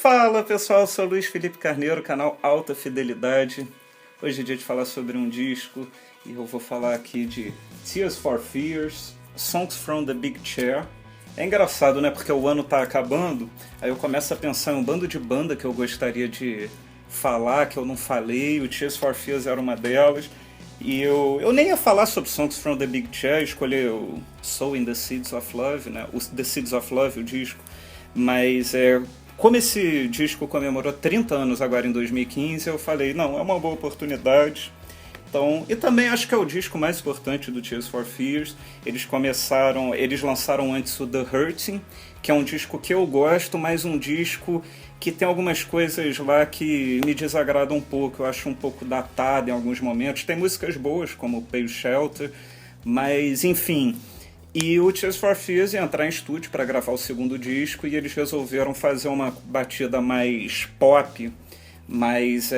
Fala pessoal, sou Luiz Felipe Carneiro, canal Alta Fidelidade. Hoje é dia de falar sobre um disco e eu vou falar aqui de Tears for Fears, Songs from the Big Chair. É engraçado, né? Porque o ano tá acabando, aí eu começo a pensar em um bando de banda que eu gostaria de falar, que eu não falei. O Tears for Fears era uma delas. E eu nem ia falar sobre Songs from the Big Chair, escolhi o Soul in the Seeds of Love, né? O The Seeds of Love, o disco. Mas como esse disco comemorou 30 anos agora em 2015, eu falei, não, é uma boa oportunidade. Então, e também acho que é o disco mais importante do Tears for Fears. Eles lançaram antes o The Hurting, que é um disco que eu gosto, mas um disco que tem algumas coisas lá que me desagradam um pouco. Eu acho um pouco datado em alguns momentos. Tem músicas boas, como Pale Shelter, mas enfim. E o Tears for Fears ia entrar em estúdio para gravar o segundo disco e eles resolveram fazer uma batida mais pop, mais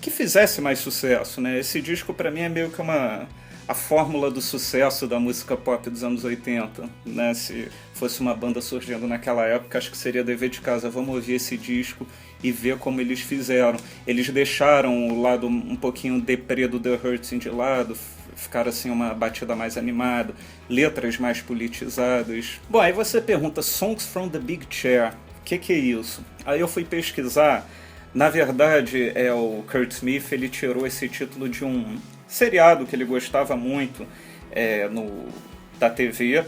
que fizesse mais sucesso, né? Esse disco para mim é meio que a fórmula do sucesso da música pop dos anos 80, né? Se fosse uma banda surgindo naquela época, acho que seria dever de casa, vamos ouvir esse disco e ver como eles fizeram. Eles deixaram o lado um pouquinho deprê do The Hurting de lado, ficaram assim uma batida mais animada, letras mais politizadas. Bom, aí você pergunta, Songs from the Big Chair, o que é isso? Aí eu fui pesquisar. Na verdade, o Kurt Smith, ele tirou esse título de um seriado que ele gostava muito da TV,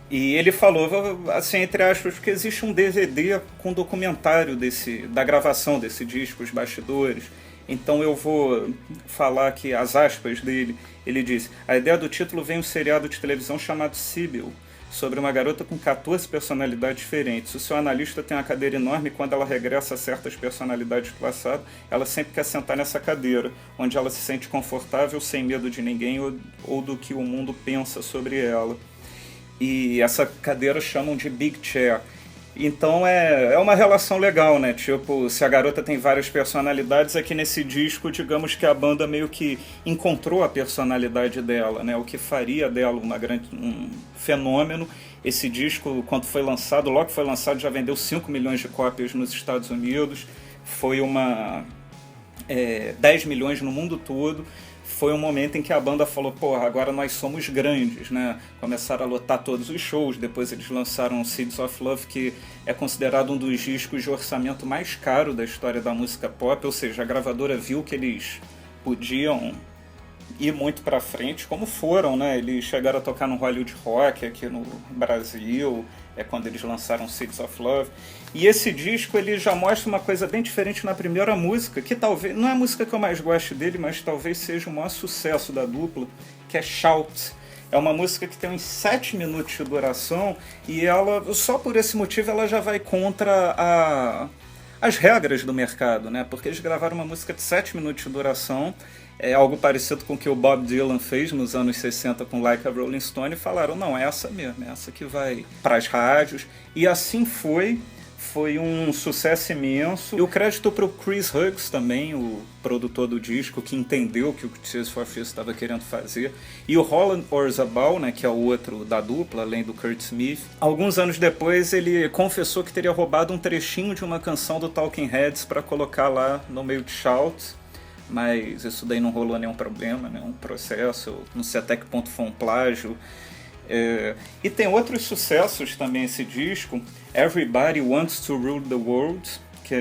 e ele falou, assim, entre aspas, que existe um DVD com documentário da gravação desse disco, os bastidores. Então eu vou falar aqui as aspas dele. Ele disse, a ideia do título vem um seriado de televisão chamado Sibyl, sobre uma garota com 14 personalidades diferentes. O seu analista tem uma cadeira enorme e quando ela regressa a certas personalidades do passado, ela sempre quer sentar nessa cadeira, onde ela se sente confortável, sem medo de ninguém ou do que o mundo pensa sobre ela. E essa cadeira chamam de Big Chair. Então é uma relação legal, né? Tipo, se a garota tem várias personalidades, aqui nesse disco, digamos que a banda meio que encontrou a personalidade dela, né? O que faria dela um fenômeno. Esse disco, quando foi lançado, logo que foi lançado, já vendeu 5 milhões de cópias nos Estados Unidos. Foi 10 milhões no mundo todo. Foi um momento em que a banda falou, porra, agora nós somos grandes, né? Começaram a lotar todos os shows, depois eles lançaram Seeds of Love, que é considerado um dos discos de orçamento mais caro da história da música pop, ou seja, a gravadora viu que eles podiam ir muito pra frente, como foram, né? Eles chegaram a tocar no Hollywood Rock aqui no Brasil, quando eles lançaram Seeds of Love. E esse disco ele já mostra uma coisa bem diferente na primeira música, que talvez não é a música que eu mais gosto dele, mas talvez seja o maior sucesso da dupla, que é Shout. É uma música que tem uns 7 minutos de duração e ela, só por esse motivo, ela já vai contra as regras do mercado, né? Porque eles gravaram uma música de 7 minutos de duração, algo parecido com o que o Bob Dylan fez nos anos 60 com Like a Rolling Stone, e falaram, não, é essa mesmo, é essa que vai para as rádios. E assim foi um sucesso imenso. E o crédito para o Chris Hughes também, o produtor do disco, que entendeu o que o Tears for Fears estava querendo fazer. E o Roland Orzabal, né, que é o outro da dupla, além do Kurt Smith. Alguns anos depois ele confessou que teria roubado um trechinho de uma canção do Talking Heads para colocar lá no meio de Shout. Mas isso daí não rolou nenhum problema, né? Um processo, eu não sei até que ponto foi um plágio. E tem outros sucessos também esse disco. Everybody Wants to Rule the World, que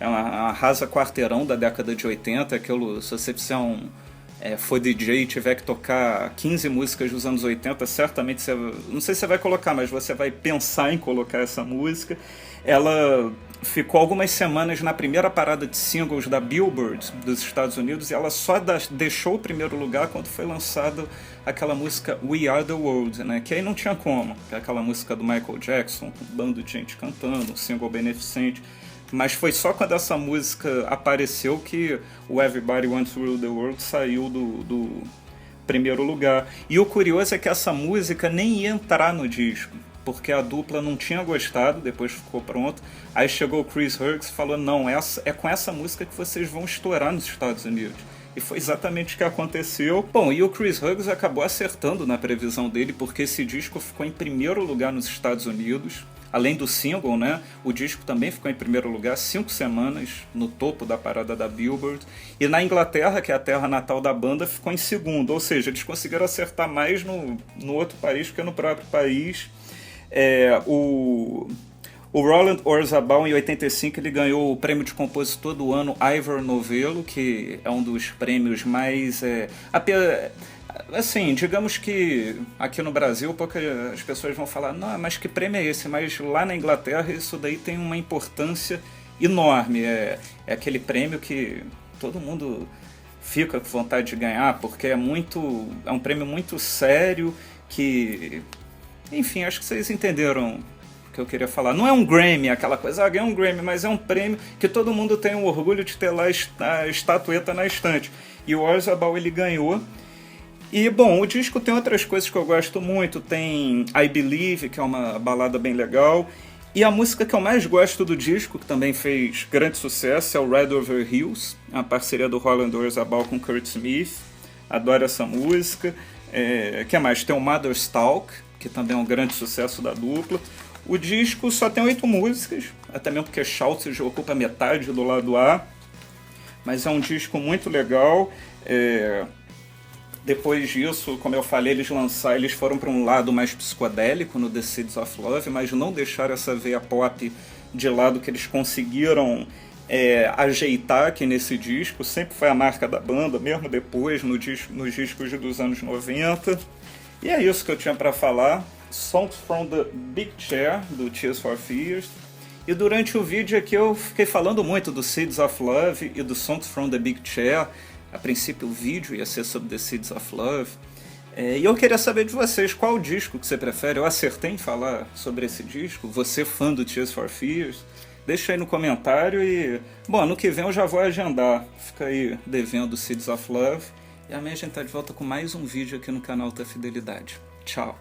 é uma arrasa quarteirão da década de 80. Aquilo, se você for DJ e tiver que tocar 15 músicas dos anos 80, certamente você, não sei se você vai colocar, mas você vai pensar em colocar essa música. Ela ficou algumas semanas na primeira parada de singles da Billboard dos Estados Unidos e ela só deixou o primeiro lugar quando foi lançada aquela música We Are The World, né? Que aí não tinha como, que é aquela música do Michael Jackson, com um bando de gente cantando, um single beneficente. Mas foi só quando essa música apareceu que o Everybody Wants to Rule the World saiu do primeiro lugar. E o curioso é que essa música nem ia entrar no disco, porque a dupla não tinha gostado, depois ficou pronto. Aí chegou o Chris Hughes e falou, não, é com essa música que vocês vão estourar nos Estados Unidos. E foi exatamente o que aconteceu. Bom, e o Chris Hughes acabou acertando na previsão dele, porque esse disco ficou em primeiro lugar nos Estados Unidos. além do single, né, o disco também ficou em primeiro lugar 5 semanas no topo da parada da Billboard. E na Inglaterra, que é a terra natal da banda, ficou em segundo. Ou seja, eles conseguiram acertar mais no outro país que no próprio país. O Roland Orzabal, em 85, ele ganhou o prêmio de compositor do ano Ivor Novello, que é um dos prêmios mais... assim, digamos que aqui no Brasil as pessoas vão falar, não, mas que prêmio é esse? Mas lá na Inglaterra isso daí tem uma importância enorme. É aquele prêmio que todo mundo fica com vontade de ganhar, porque é um prêmio muito sério que... Enfim, acho que vocês entenderam que eu queria falar. Não é um Grammy, aquela coisa, ganhar um Grammy, mas é um prêmio que todo mundo tem o orgulho de ter lá a estatueta na estante. E o Orzabal, ele ganhou. E, bom, o disco tem outras coisas que eu gosto muito. Tem I Believe, que é uma balada bem legal. E a música que eu mais gosto do disco, que também fez grande sucesso, é o Red Over Hills, a parceria do Roland Orzabal com Kurt Smith. Adoro essa música. Que mais? Tem o Mother's Talk, que também é um grande sucesso da dupla. O disco só tem 8 músicas, até mesmo porque Shout já ocupa metade do lado A, mas é um disco muito legal. Depois disso, como eu falei, eles foram para um lado mais psicodélico no The Seeds of Love, mas não deixaram essa veia pop de lado que eles conseguiram ajeitar aqui nesse disco. Sempre foi a marca da banda, mesmo depois, nos discos dos anos 90. E é isso que eu tinha para falar. Songs from the Big Chair, do Tears for Fears. E durante o vídeo aqui eu fiquei falando muito do Seeds of Love e do Songs from the Big Chair. A princípio o vídeo ia ser sobre The Seeds of Love. E eu queria saber de vocês, qual disco que você prefere? Eu acertei em falar sobre esse disco? Você fã do Tears for Fears? Deixa aí no comentário e... Bom, ano que vem eu já vou agendar. Fica aí devendo Seeds of Love. E amanhã a gente tá de volta com mais um vídeo aqui no canal da Fidelidade. Tchau!